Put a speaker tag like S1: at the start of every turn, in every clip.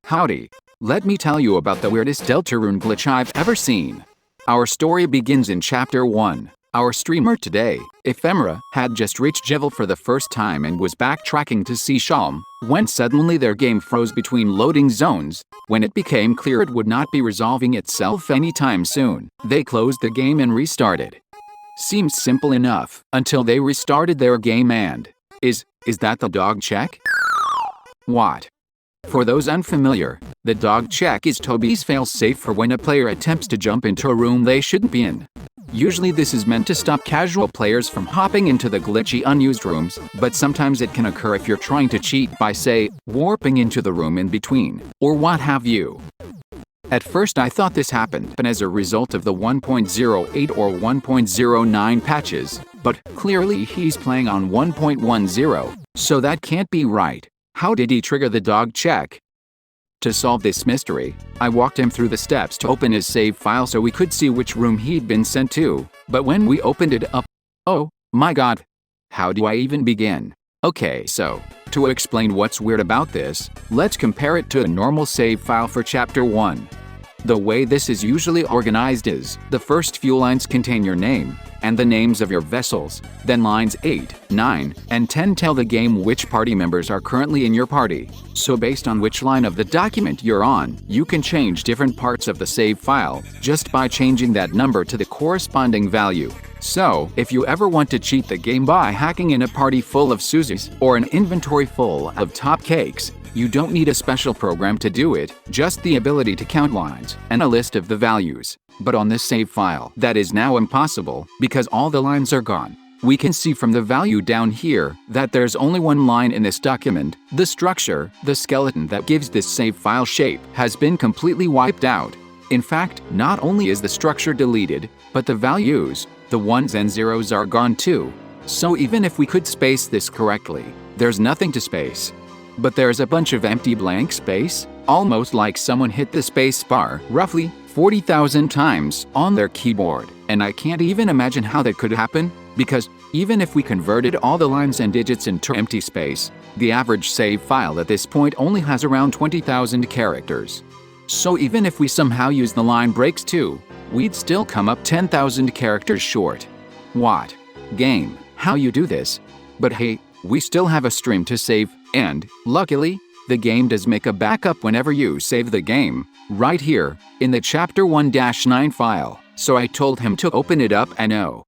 S1: Howdy. Let me tell you about the weirdest Deltarune glitch I've ever seen. Our story begins in Chapter 1. Our streamer today, Ephemera, had just reached Jevil for the first time and was backtracking to see Shalom, when suddenly their game froze between loading zones. When it became clear it would not be resolving itself anytime soon, they closed the game and restarted. Seems simple enough, until they restarted their game and… Is that the Dogcheck? What? For those unfamiliar, the Dogcheck is Toby's failsafe for when a player attempts to jump into a room they shouldn't be in. Usually this is meant to stop casual players from hopping into the glitchy unused rooms, but sometimes it can occur if you're trying to cheat by, say, warping into the room in between, or what have you. At first I thought this happened as a result of the 1.08 or 1.09 patches, but clearly he's playing on 1.10, so that can't be right. How did he trigger the Dogcheck? To solve this mystery, I walked him through the steps to open his save file so we could see which room he'd been sent to, but when we opened it up, oh my god, how do I even begin? Okay, so, to explain what's weird about this, let's compare it to a normal save file for Chapter 1. The way this is usually organized is, the first few lines contain your name, and the names of your vessels, then lines 8, 9, and 10 tell the game which party members are currently in your party. So based on which line of the document you're on, you can change different parts of the save file, just by changing that number to the corresponding value. So, if you ever want to cheat the game by hacking in a party full of Suzies, or an inventory full of top cakes, you don't need a special program to do it, just the ability to count lines, and a list of the values. But on this save file, that is now impossible, because all the lines are gone. We can see from the value down here, that there's only one line in this document. The structure, the skeleton that gives this save file shape, has been completely wiped out. In fact, not only is the structure deleted, but the values, the ones and zeros are gone too. So even if we could space this correctly, there's nothing to space. But there's a bunch of empty blank space, almost like someone hit the space bar roughly 40,000 times on their keyboard. And I can't even imagine how that could happen, because even if we converted all the lines and digits into empty space, the average save file at this point only has around 20,000 characters. So even if we somehow use the line breaks too, we'd still come up 10,000 characters short. What? Game, how you do this? But hey, we still have a stream to save, and, luckily, the game does make a backup whenever you save the game, right here, in the Chapter 1-9 file, so I told him to open it up and oh.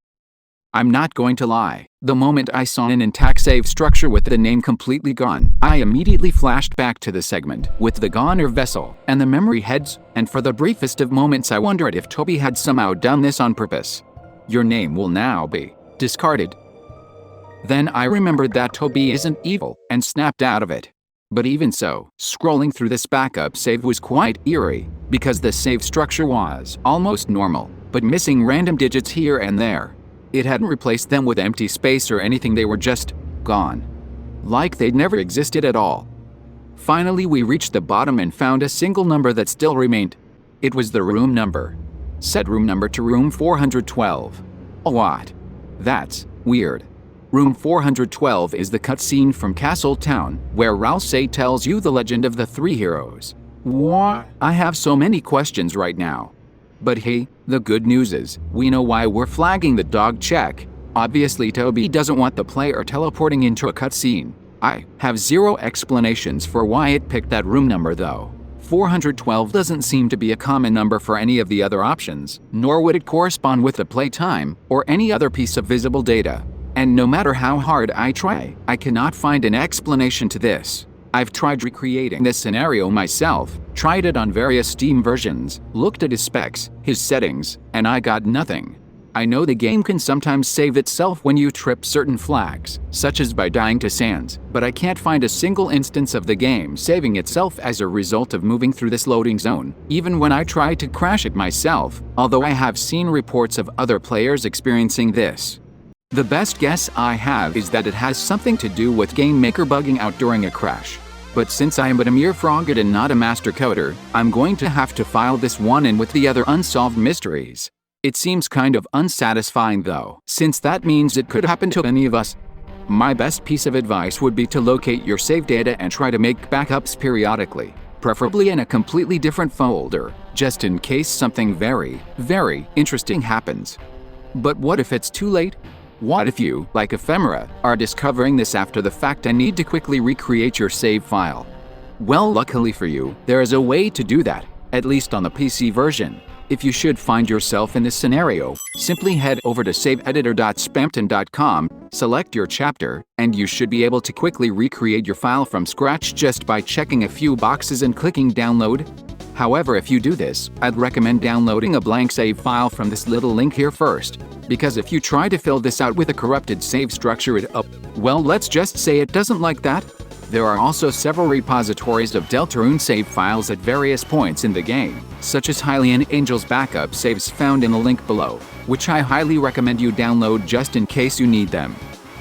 S1: I'm not going to lie, the moment I saw an intact save structure with the name completely gone, I immediately flashed back to the segment with the goner vessel and the memory heads, and for the briefest of moments I wondered if Toby had somehow done this on purpose. Your name will now be discarded. Then I remembered that Toby isn't evil and snapped out of it. But even so, scrolling through this backup save was quite eerie, because the save structure was almost normal, but missing random digits here and there. It hadn't replaced them with empty space or anything, they were just gone. Like they'd never existed at all. Finally we reached the bottom and found a single number that still remained. It was the room number. Set room number to room 412. What? That's weird. Room 412 is the cutscene from Castle Town, where Ralsei tells you the legend of the three heroes. What? I have so many questions right now. But hey, the good news is, we know why we're flagging the Dogcheck. Obviously Toby doesn't want the player teleporting into a cutscene. I have zero explanations for why it picked that room number though. 412 doesn't seem to be a common number for any of the other options, nor would it correspond with the playtime, or any other piece of visible data. And no matter how hard I try, I cannot find an explanation to this. I've tried recreating this scenario myself, tried it on various Steam versions, looked at his specs, his settings, and I got nothing. I know the game can sometimes save itself when you trip certain flags, such as by dying to sands, but I can't find a single instance of the game saving itself as a result of moving through this loading zone, even when I try to crash it myself, although I have seen reports of other players experiencing this. The best guess I have is that it has something to do with GameMaker bugging out during a crash. But since I am but a mere frogget and not a master coder, I'm going to have to file this one in with the other unsolved mysteries. It seems kind of unsatisfying though, since that means it could happen to any of us. My best piece of advice would be to locate your save data and try to make backups periodically. preferably in a completely different folder, just in case something very, very interesting happens. But what if it's too late? What if you, like Ephemera, are discovering this after the fact and need to quickly recreate your save file? Well, luckily for you, there is a way to do that, at least on the PC version. If you should find yourself in this scenario, simply head over to saveeditor.spamton.com, select your chapter, and you should be able to quickly recreate your file from scratch just by checking a few boxes and clicking download. However, if you do this, I'd recommend downloading a blank save file from this little link here first, because if you try to fill this out with a corrupted save structure, well, let's just say it doesn't like that. There are also several repositories of Deltarune Save files at various points in the game, such as Hylian Angel's backup saves found in the link below, which I highly recommend you download just in case you need them.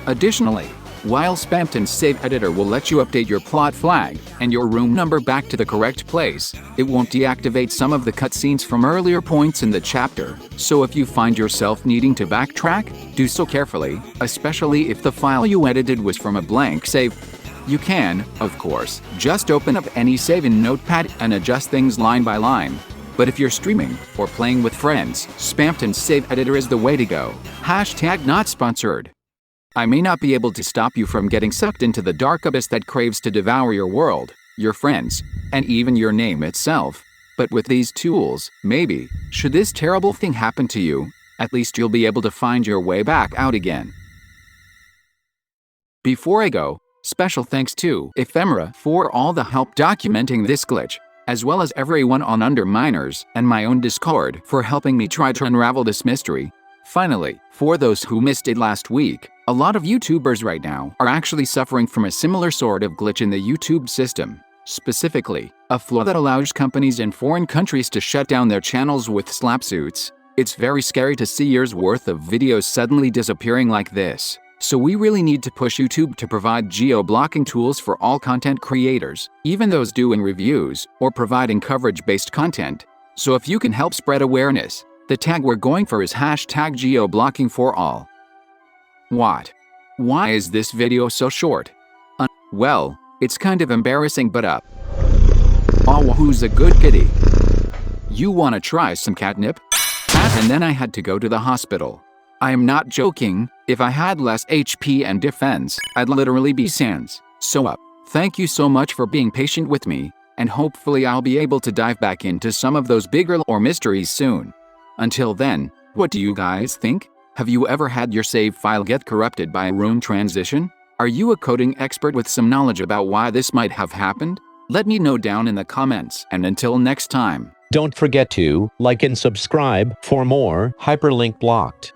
S1: Additionally, while Spamton's save editor will let you update your plot flag and your room number back to the correct place, it won't deactivate some of the cutscenes from earlier points in the chapter, so if you find yourself needing to backtrack, do so carefully, especially if the file you edited was from a blank save. You can, of course, just open up any save in Notepad and adjust things line by line. But if you're streaming or playing with friends, Spamton's save editor is the way to go. #not sponsored. I may not be able to stop you from getting sucked into the dark abyss that craves to devour your world, your friends, and even your name itself. But with these tools, maybe, should this terrible thing happen to you, at least you'll be able to find your way back out again. Before I go, special thanks to Ephemera for all the help documenting this glitch, as well as everyone on Underminers and my own Discord for helping me try to unravel this mystery. Finally, for those who missed it last week, a lot of YouTubers right now are actually suffering from a similar sort of glitch in the YouTube system. Specifically, a flaw that allows companies in foreign countries to shut down their channels with slapsuits. It's very scary to see years worth of videos suddenly disappearing like this. So we really need to push YouTube to provide geo-blocking tools for all content creators, even those doing reviews or providing coverage-based content. So if you can help spread awareness, the tag we're going for is #geo-blocking for all. What? Why is this video so short? Well, it's kind of embarrassing, but oh, who's a good kitty? You wanna try some catnip? And then I had to go to the hospital. I am not joking. If I had less HP and defense, I'd literally be sans. So thank you so much for being patient with me, and hopefully I'll be able to dive back into some of those bigger lore mysteries soon. Until then, what do you guys think? Have you ever had your save file get corrupted by a room transition? Are you a coding expert with some knowledge about why this might have happened? Let me know down in the comments, and until next time.
S2: Don't forget to like and subscribe for more Hyperlink Blocked.